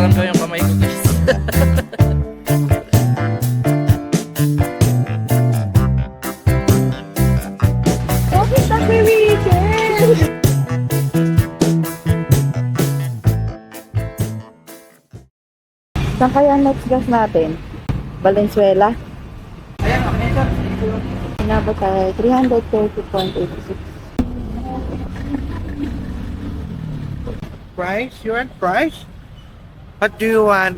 nararamdaman yung kamay ko guys. Bakit nag-weekend? Saan kaya ang next gas natin? Valenzuela? Ayan, okay sir. Inabot tayo 330.86. Price? You want price? What do you want?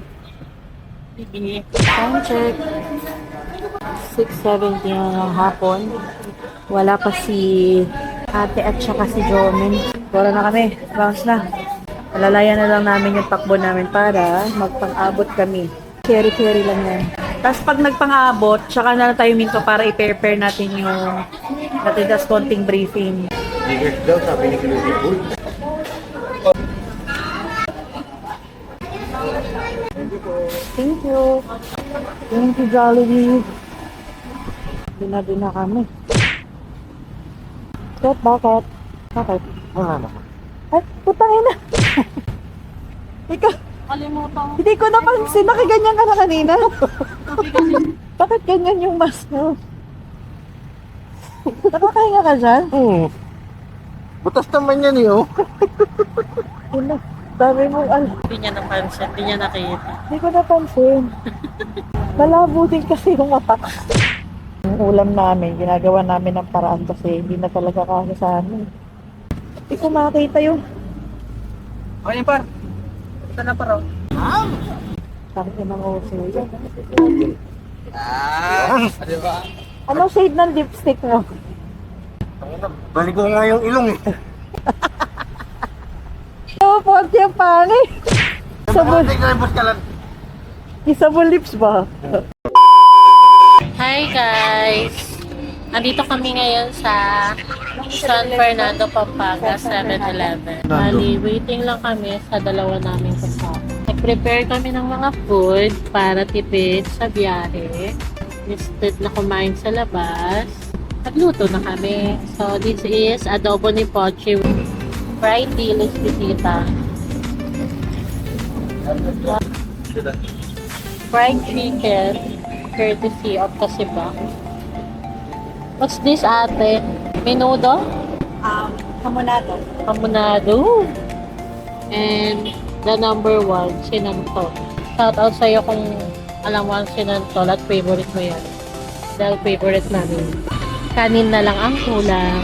Time check. 6:70 na ng hapon. Wala pa si ate at saka si Jomin. Wala na kami. Bounce na. Alalayan na lang namin yung takbo namin para magpang-abot kami. Carry lang yan. Tapos pag nagpang-abot, tsaka na lang tayo minto para i-prepare natin yung natin das konting briefing. Bigger daw, sabi ni Cludy Bull. Thank you. Thank you, Jollibee. Din na kami. Bakit? Bakit? Wala naman. Ay, putangin na. Ikaw, Kalimutan ko. hindi ko napansin. Nakaganyan ka na kanina. Bakit ganyan yung mask mo? Nakakahinga ka dyan? Butas naman yan eh, oh. Ina, dami mo, Hindi niya napansin, hindi niya nakita. hindi ko napansin. Malabo din kasi yung mata. Yung ulam namin, ginagawa namin ng paraan kasi hindi na talaga kasi sa amin. Hindi ko makita yung Okay yan, par. Ito na pa raw. sakit ng uso yan. Diba? Anong shade ng lipstick mo? Balik ko nga yung ilong eh. Oh, puwag yung pangit. Sabon, Bus ka lang. isabon lips ba? Hi guys! Andito kami ngayon sa San Fernando, Pampanga, 7-Eleven. Bali, waiting lang kami sa dalawa naming kasama. Nag-prepare kami ng mga food para tipid sa biyahe. Instead na kumain sa labas, nagluto na kami. So, this is adobo ni Pochi with fried dilis pitita. Fried chicken, courtesy of Kasibak. What's this, ate? Menudo? Hamonado. Hamonado. And the number one, sinantol. Shout out sa'yo kung alam mo ang sinantol at favorite mo yan. Dahil favorite namin. Kanin na lang ang kulang.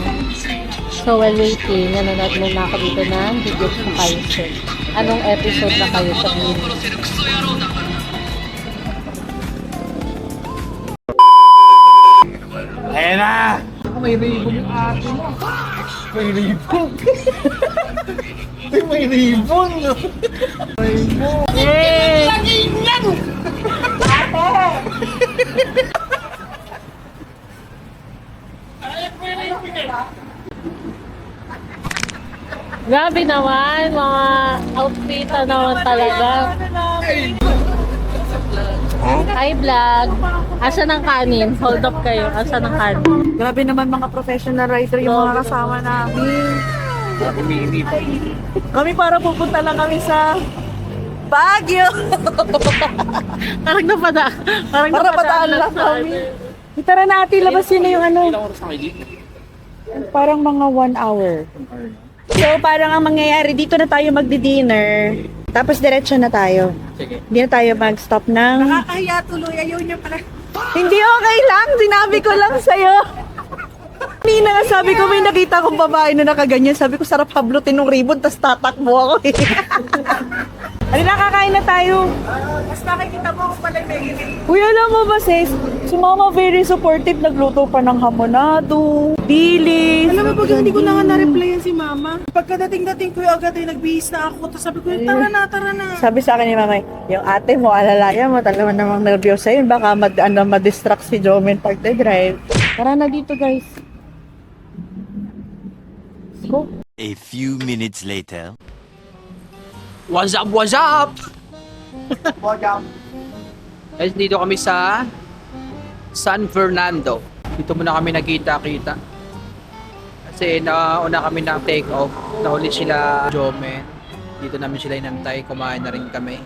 So while waiting, nanonood muna ako dito ng video sa kayo, sir. Anong episode na kayo sa video? Ayan na! May ribon yung ate mo. May ribon. May ribon. May ribon. Yay! Grabe naman, mga outfit na naman talaga. Hi vlog! Asa ng kanin? Hold up kayo. Asa ng kanin? Grabe naman mga professional writer yung mga kasama namin. Kami para pupunta lang kami sa Baguio. Parang Para padaan lang kami. Tara natin, labas yun na yung ano. Ilang oras na kayo dito? Parang mga 1 hour. So parang ang mangyayari, dito na tayo magdi-dinner. Tapos diretso na tayo. Sige. Hindi na tayo mag-stop ng... Nakakahiya tuloy, ayaw niya pala. Hindi okay lang, sinabi ko lang sa'yo. Kanina nga sabi ko, may nakita akong babae na nakaganyan. Sabi ko, sarap hablutin ng ribbon, tas tatakbo ako eh. Alina, kakain na tayo. Mas nakikita mo kung pala may Uy, alam mo ba sis, si mama very supportive, nagluto pa ng hamonado, dilis. Alam mo pag hindi ko na nga na-replyan si mama. Pagkadating-dating ko yung agad ay nagbihis na ako. Tapos sabi ko, tara na. Sabi sa akin ni mama, yung ate mo, alalayan mo, talagang namang nervyosa yun. Baka madistract si Jomen pag drive. Tara na dito guys. Let's go. A few minutes later. What's up, what's up? Guys, dito kami sa San Fernando. Dito muna kami nagkita-kita. Kasi nauna kami ng take off. Nahuli sila Jomen. Dito namin sila inantay. Kumain na rin kami.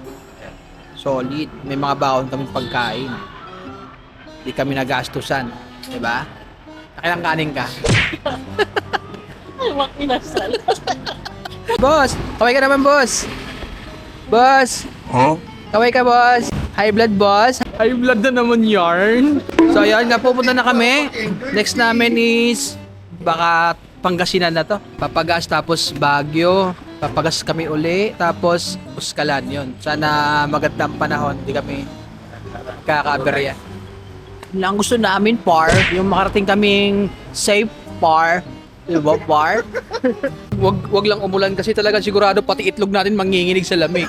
Solid. May mga baon kaming pagkain. Hindi kami nagastusan. Diba? Nakilang kanin ka. Ay, makinasal. Boss! Kaway ka naman, boss! Boss! Huh? Kaway ka, boss! High blood, boss! High blood na naman yarn! So, ayun, napupunta na kami. Next namin is baka Pangasinan na to. Papagas tapos Baguio. Papagas kami uli. Tapos Buskalan yun. Sana magandang panahon. Hindi kami kakaberya. Lang gusto namin, par. Yung makarating kaming safe, par. Diba, par? wag lang umulan kasi talaga sigurado pati itlog natin manginginig sa lamig.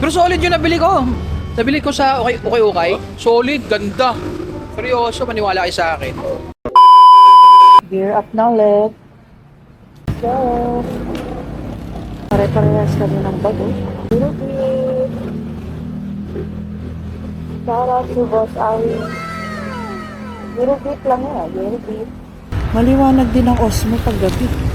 Pero solid yung nabili ko. Nabili ko sa Okay. Solid, ganda. Seryoso, maniwala kayo sa akin. Gear up na ulit. So, pare-parehas kami ng bago. Eurobeat! Shout out to Boss Ali. Eurobeat lang yan, Eurobeat. Maliwanag din ang Osmo paggabi.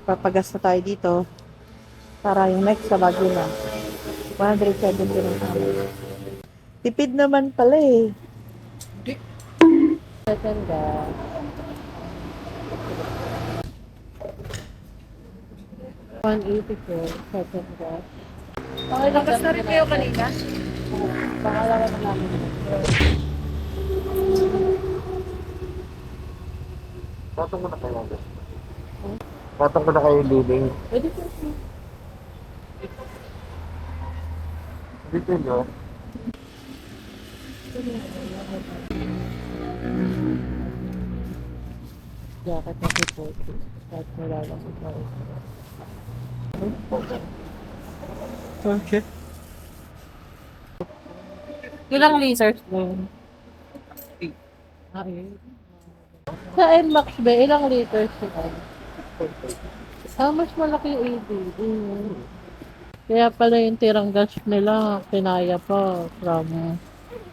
Papagas na tayo dito para yung next sa Baguio na 170 lang naman. Tipid naman pala eh. Second gas. $184, second gas. Bagas na rin kayo kanina? Pangalawa na namin. Patong ko na kayo. Patong ko na kayo living. Pwede po. Dito nyo. Jacket na support. At nilalang sa tao. Okay. Ilang lasers doon? Sa NMAX ba, ilang liters yun? Mas malaki yung ABD. Kaya pala yung tirang gas nila, kinaya pa from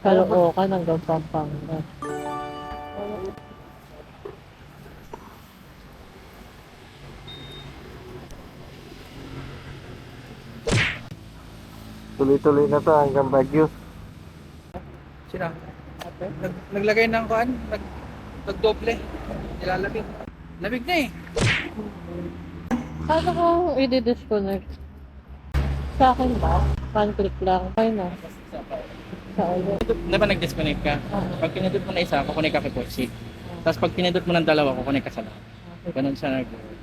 Caloocan hanggang Pampanga. Tuloy-tuloy na to hanggang Baguio. Sino? Naglagay ng kuan, nagdoble. Nilalabig. Labig na eh. Paano ko i-disconnect? Sa akin ba? One-click lang. Kaya na. Sa ulo. Di ba nag-disconnect ka? Pag pinindot mo na isa, kukunik ka kay Foxy. Tapos pag pinindot mo ng dalawa, kukunik ka sa lahat. Ganun siya nag-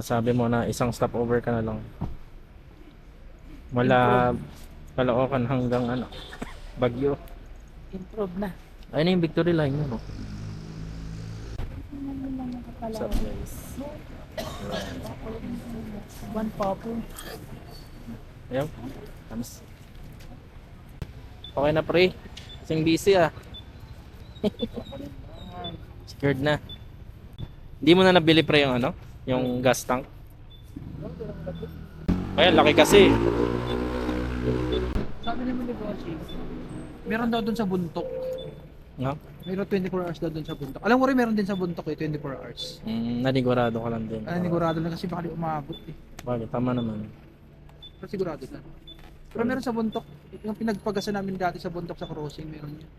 masasabi mo na isang stopover ka na lang. Mula Caloocan hanggang Baguio. Improve na. Ayun na yung Victory Line yun, no? Sa One popo. Ayun. Tamis. Okay na pre. Kasing busy Scared na. Hindi mo na nabili pre yung yung gas tank. Ay, laki kasi. Sabi naman ni Bossy, meron daw doon sa Buntok. No? Meron 24 hours daw doon sa Buntok. Alam mo rin meron din sa Buntok 24 hours. Nanigurado ka lang din. Nanigurado lang kasi baka di umabot eh. Bakit? Tama naman. Pero sigurado na. Pero meron sa Buntok, yung pinagpagasan namin dati sa Buntok sa crossing, meron yun.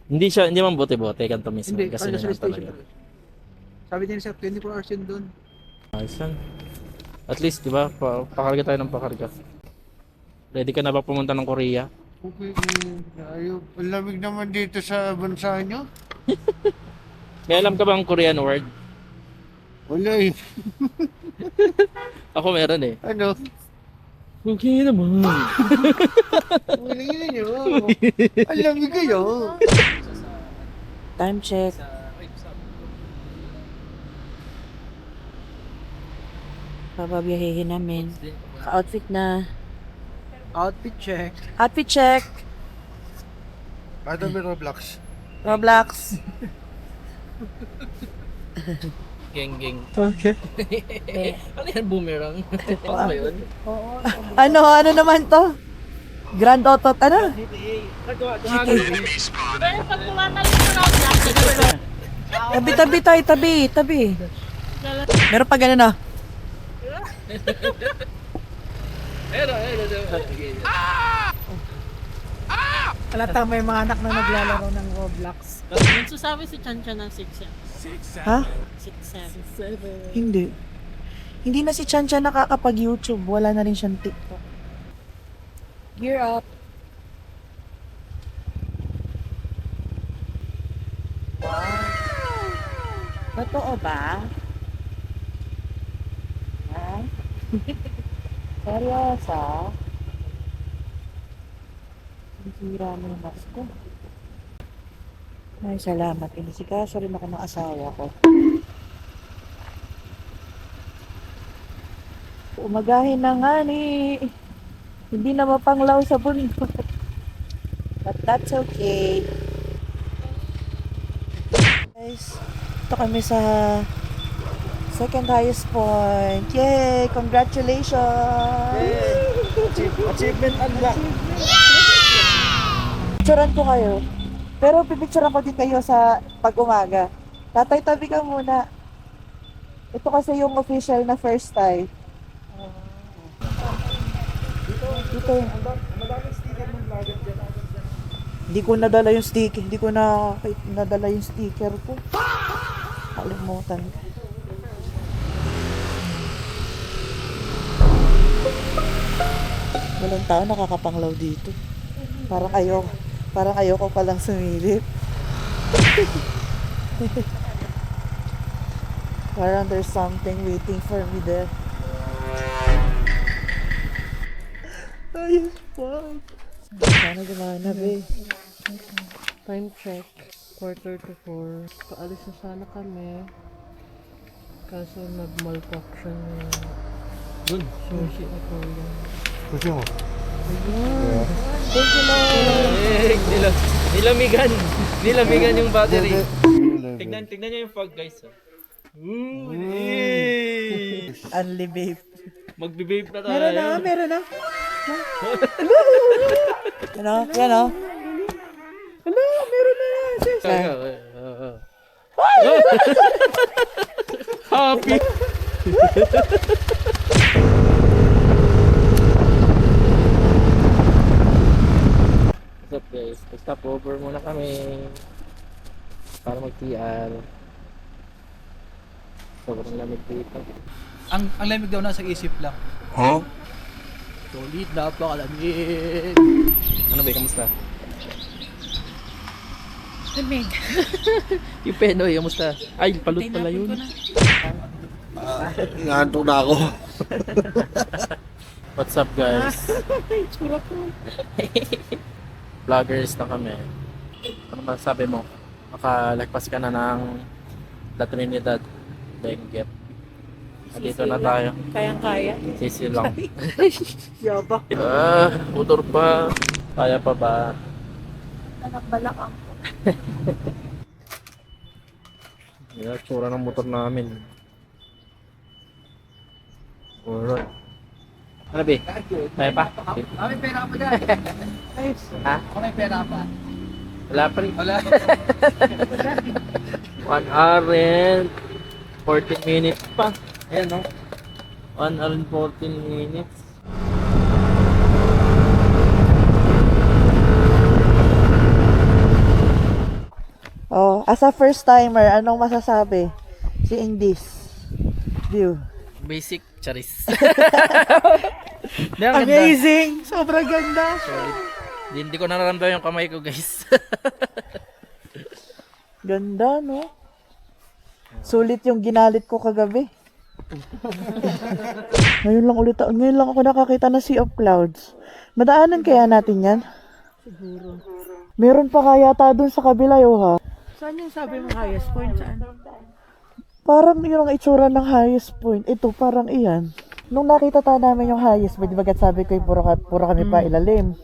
Hindi man bote-bote kanto mismo. Hindi, Kasi kasi yun station talaga. talaga. Sabi din sir, 24 hours yun doon. Ayos yan. At least, di ba, pakarga tayo ng pakarga. Ready ka na ba pumunta ng Korea? Okay, ayun. Ang lamig naman dito sa bansa nyo. May alam ka bang Korean word? Wala eh. Ako meron eh. Ano? Okay naman. Wala nyo. Ang lamig kayo. Time check. Papabiyahehin namin. Ka-outfit na. Outfit check. Outfit check. Ano may Roblox? Roblox. Geng. Okay. Ano yan, boomerang? Ano ba yun? Ano naman to? Grand Auto, ano? Pero pag tumatalik ko na ako, Tabi. Meron pa ganun ah. Alatang may mga anak na naglalaro ng Roblox. nagsasabi si Chanchan ng 6 Ha? 6-7. Hindi. Hindi na si Chanchan nakakapag-YouTube. Wala na rin siyang TikTok. Gear up. Wow. Totoo ba? Ha? Seryosa? Ang sira mo yung mask ko. Ay, salamat. Inisikaso rin ako ng asawa ko. Umagahin na nga ni. Hindi na mapanglaw sa bundok. But that's okay. Guys, ito kami sa second highest point. Yay! Congratulations! Achievement unlocked. Picturean ko kayo. Pero pipicturean ko din kayo sa pag-umaga. Tatay, tabi ka muna. Ito kasi yung official na first time. Dito. Hindi ko nadala yung sticker. Hindi ko nadala yung sticker ko. Kalimutan ko. Walang tao nakakapanglaw dito. Parang ayoko palang sumilip. Parang there's something waiting for me there. Ayos pa. Sana gumana, be. Time check. 3:45. Paalis na sana kami. Kaso nag-malfunction yung sushi na po yun. Gusto mo? Nilamigan yung battery. Tignan nyo yung fog, guys. Unli, babe. Magbe-vape na tayo. Meron na. Yan o. Hala, meron na yan. Happy! What's up guys? Stop over muna kami para mag-TR. Sobrang lamig dito. Ang lamig daw nasa isip lang. Huh? Solid, napakalamig. Ano ba? Kamusta? Lamig. Yung Penoy, kamusta? Ay, palot pala yun. Inaantok na ako. What's up guys? Vloggers na kami. Ano masasabi mo? Makalagpas ka na ng La Trinidad, Benguet. Dito na tayo. Kayang-kaya. Sisi lang. Yaba. Motor pa. Kaya pa ba? Anak balak ako. Yan, tsura ng motor namin. Alright. Ano ba? Kaya pa? May pera pa dyan. Ha? May pera pa. Wala pa rin. Wala. 1 hour and 14 minutes pa. Ayan no? 1 hour and 14 minutes. Oh, as a first timer, anong masasabi? Seeing this view. Basic charis. Amazing! Sobrang ganda! Hindi ko nararamdaman yung kamay ko, guys. Ganda, no? Sulit yung ginalit ko kagabi. Ngayon lang ako nakakita ng Sea of Clouds. Madaanan kaya natin yan? Siguro. Meron pa kaya yata dun sa kabila, ha? Saan yung sabi mo highest point? Saan? Parang yun ang itsura ng highest point. Ito, parang iyan. Nung nakita tayo namin yung highest point, bagat sabi ko, puro kami pa ilalim.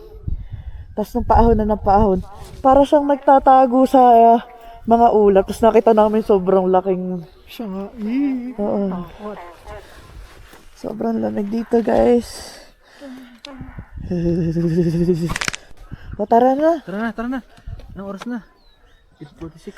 Tapos nung paahon na ng paahon, para siyang nagtatago sa mga ulap. Tapos nakita namin sobrang laking... Siya nga. Oo. Sobrang lamig dito, guys. O, tara na. Tara na. Anong oras na? 8:46.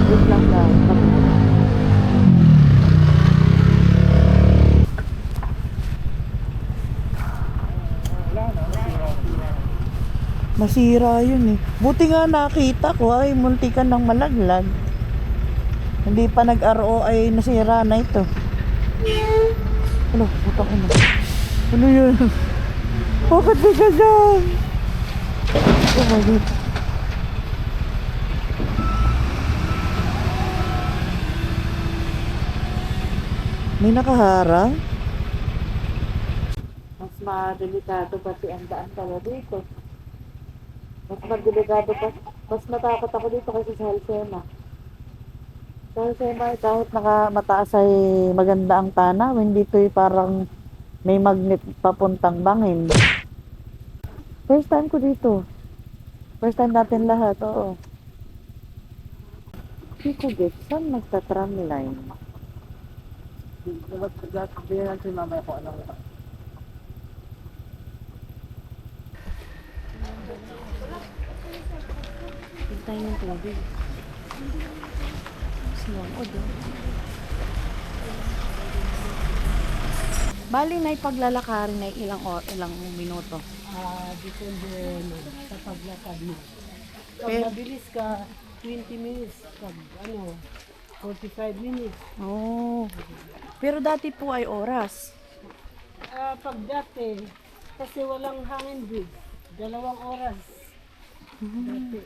Wait lang lang. Masira yun eh. Buti nga nakita ko ay muntikan ng malaglag. Hindi pa nag-RO ay nasira na ito. Ano, putang ina. Ano yun? Bakit may ganyan? Oh my God. May nakaharang? Mas madelikado pati ang daan pala dito. Mas madelikado pa. Mas natakot ako dito kasi sa Halsema. Sa Halsema, kahit mataas ay maganda ang tanawin, dito ay parang may magnet papuntang bangin. First time ko dito. First time natin lahat, oo. Hindi ko get, saan magta-tram line? Sabihin natin mamaya kung anong Hintay ng tubig. Sinungod oh. Bali na ipaglalakarin na ilang minuto. Depende sa paglakad mo. Pag Eh. mabilis ka, 20 minutes. Pag 45 minutes. Oh. Pero dati po ay oras. Pag dati, kasi walang hangin bridge, 2 oras. Dati.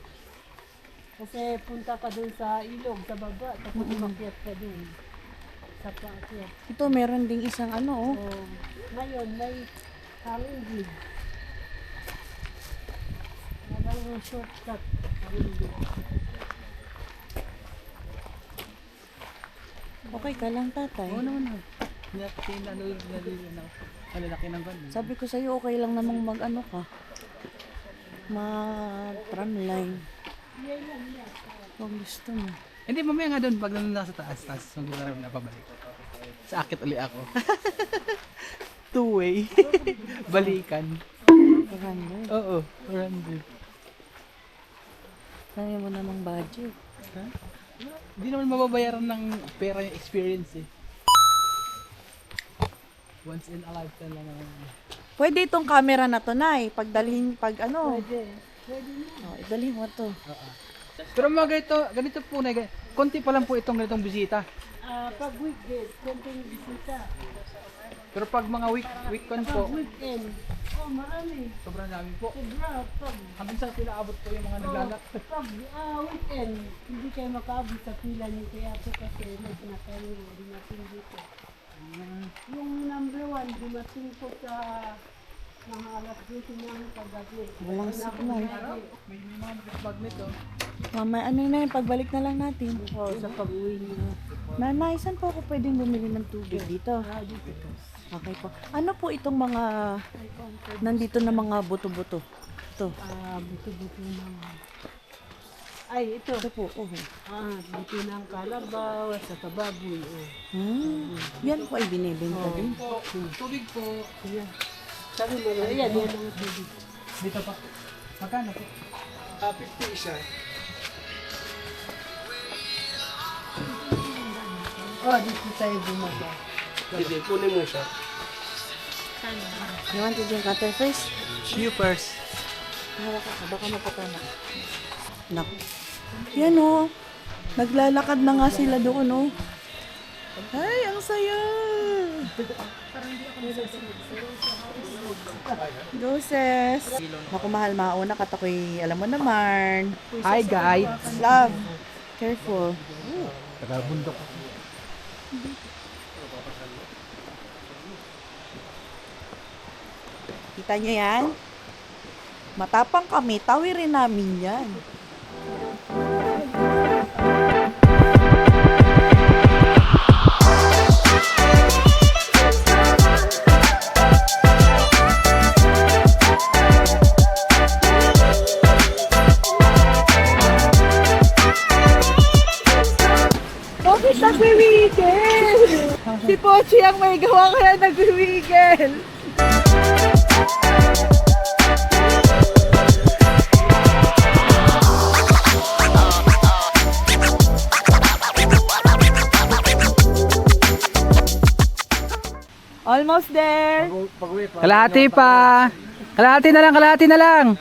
Kasi punta ka dun sa ilog, sa baba, tapos umakyat ka dun. Sa paakyat. Ito meron ding isang ano oh. So, ngayon, may hangin bridge. Walang shortcut. Hangin bridge. Okay ka lang tatay. Oo naman. Lalaki ng van. Sabi ko sa'yo okay lang namang mag-ano ka. Mag-tram line. Kung gusto mo. Hindi, mamaya nga doon, pag nandun na sa taas, hindi na rin napabalik. Sa akit uli ako. Two-way. Balikan. 400. Oo, 400. Sabi mo namang budget. Hindi naman mababayaran ng pera yung experience eh. Once in a lifetime lang naman. Pwede itong camera na to na pagdalhin pag ano. Pwede na. Oh, idalhin mo to. Pero mga ganito po na, konti pa lang po itong ganitong bisita. Pag weekdays, konting bisita. Pero pag mga weekend po, Pag weekend, marami. sobrang dami po. Sobra. Pag Hanggang sa sila abot po yung mga naglalak. Pag weekend, hindi kayo makaabot sa pila niyo kaya ito kasi may pinakain dumating dito. Yung number 1, dumating po sa Mga alas 10 ng paggabi. Walang signal. May mga magnet oh. Mamaya, ano na yun, pagbalik na lang natin. Oo, sa pag-uwi niyo. Nanay, saan po ako pwedeng bumili ng tubig dito? Dito po. Okay po. Ano po itong mga, nandito na mga buto-buto? Ito. Buto-buto ng... Ay, ito. Ito po. Oh. Buto ng kalabaw at sa kababoy. Yan po ay binibenta din. Tubig po. Sabi mo, ayan, yan ang tubig. Dito pa. Magkano po? 50 isa. Dito tayo bumaba. Sige, kunin mo siya. You want to drink water first? You first. Hawak ka, baka mapatama. Naku. Yan o. Naglalakad na nga sila doon o. Ay, ang saya! Doses! Naku, mahal, mauna ka ako'y, alam mo naman. Hi guys. Love. Careful. Nagabundok ako. Kita nyo yan? Matapang kami, tawirin namin yan. Bakit nagwiwigil? Si Pochi ang may gawa kaya nagwiwigil. Almost there. Pag-uwi pa. Kalahati pa. Kalahati na lang, kalahati na lang.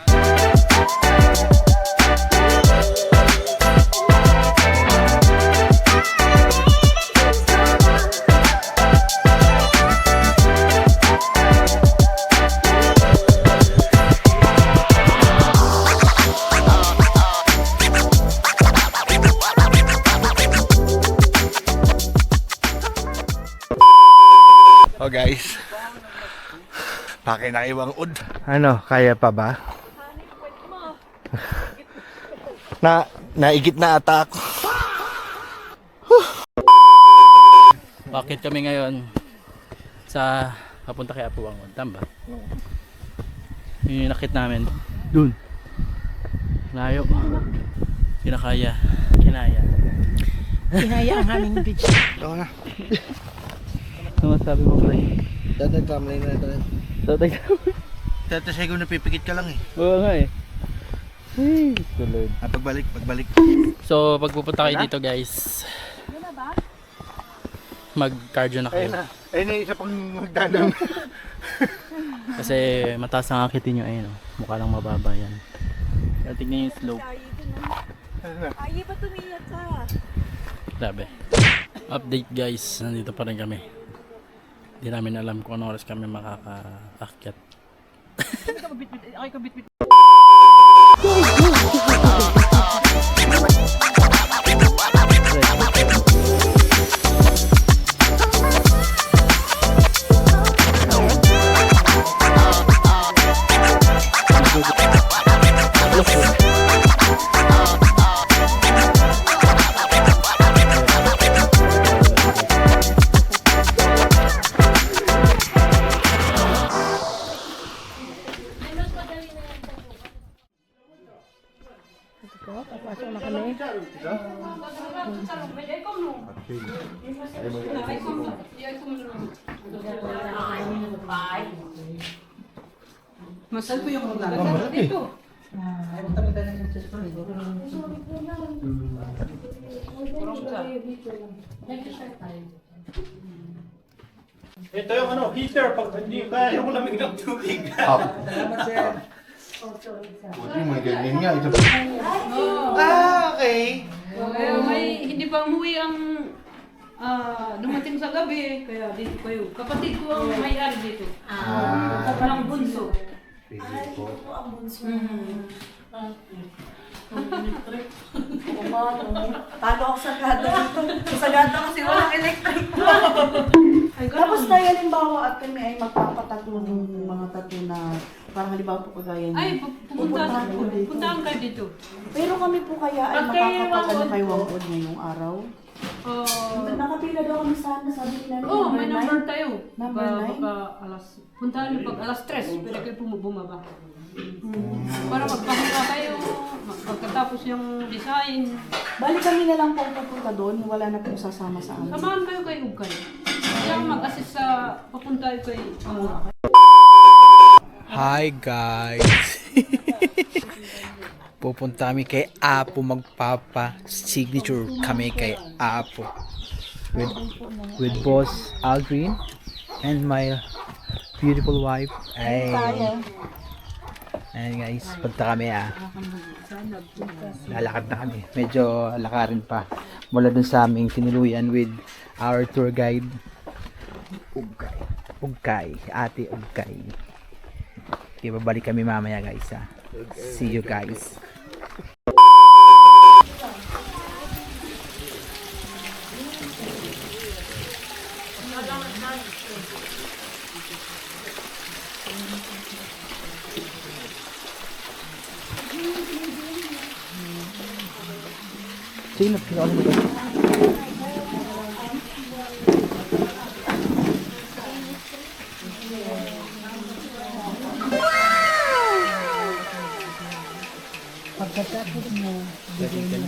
Oh guys, pakinaiwang ud. Ano, kaya pa ba? Naigit na ata ako. Bakit kami ngayon sa papunta kay Apuangon, tamba? Yung nakit namin dun. Layo. Kinakaya. Kinaya. Kinaya ang aming beach. Oo na. Ano masabi mo, pre? Tatagtamlay na ito. Tatag. Tatasay ko napipikit ka lang eh. Oo nga eh. Tulad. Pagbalik. So, pag pupunta kayo dito guys, mag-cardio na kayo. Ayun na isa pang magdadang. Kasi mataas ang akitin nyo, ayun, mukha lang mababa yan. Kaya tignan yung slope. Ay, ba tumiyak ka? Grabe. Update guys, nandito pa rin kami. Hindi namin alam kung anong oras kami makaka-akyat. Papasok na kami. Masal po yung mga dito. Ay, magtabi tayo ng Ito yung ano, heater pag hindi kaya yung lamig ng tubig. Salamat, sir. Buti may ganyan nga. Ito. Okay. May hindi pa umuwi ang dumating sa gabi, kaya dito kayo. Kapatid ko ang may-ari dito. Parang bunso. Talo ako sa gada dito. Sa gada kasi walang electric. Tapos tayo halimbawa at kami ay magpapatato ng mga tattoo na parang halimbawa po kagaya niyo. Ay, puntahan kayo dito. Pero kami po kaya ay Pag kayo makakapag-ano Wangod kay po. Wangod ngayong araw. Nakapila daw kami sana, sabi nila. May number tayo. Number nine? Puntahan niyo pag alas 3, pwede kayo bumaba. Para magpahinga kayo, pagkatapos yung design. Bali kami na lang po pupunta doon, wala na po sasama sa amin. Samahan kayo kay Ugay. Kaya mag-assist sa papunta kay Hi guys! Pupunta kami kay Apo, magpapa-signature kami kay Apo. With boss Aldrin and my beautiful wife. Ay. Ayan guys, punta kami lalakad na kami. Medyo lakarin pa. Mula dun sa aming tinuluyan with our tour guide. Ugay. Ate Ugay. Okay, babalik kami mamaya guys ha. See you guys. Sige na, pinakasin mo ito. Pwedeng ka na.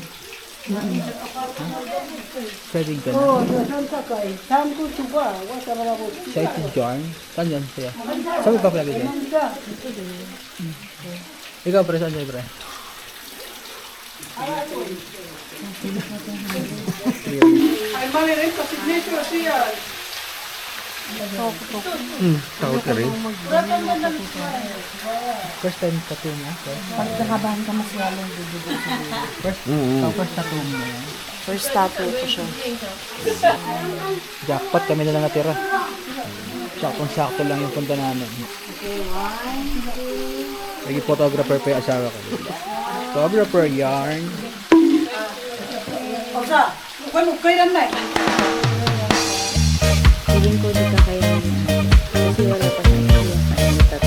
Saan ka kay? Saan ko suba? Wasa na ako. Siya ito John. Saan yan siya? Saan mo pa palagi dyan? Ikaw pre, saan siya pre? Ay, mali rin sa signature siya. Takot ka rin. First time tattoo mo? Pagkakabahan ka mas lalong dudugo siguro. First tattoo mo yan. First tattoo ko siya. Jackpot kami na lang natira. Sakto lang yung punta namin. Naging photographer pa yung asawa ko. Photographer yarn. Osa, ano kailan na? Feeling ko di ka kaya kasi wala pa sa iyo painitat.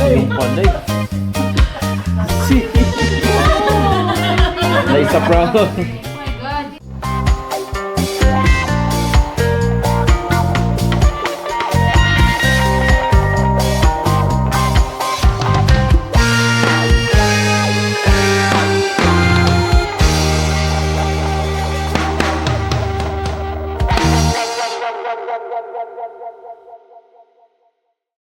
Yung panday. Si. Like sa pro.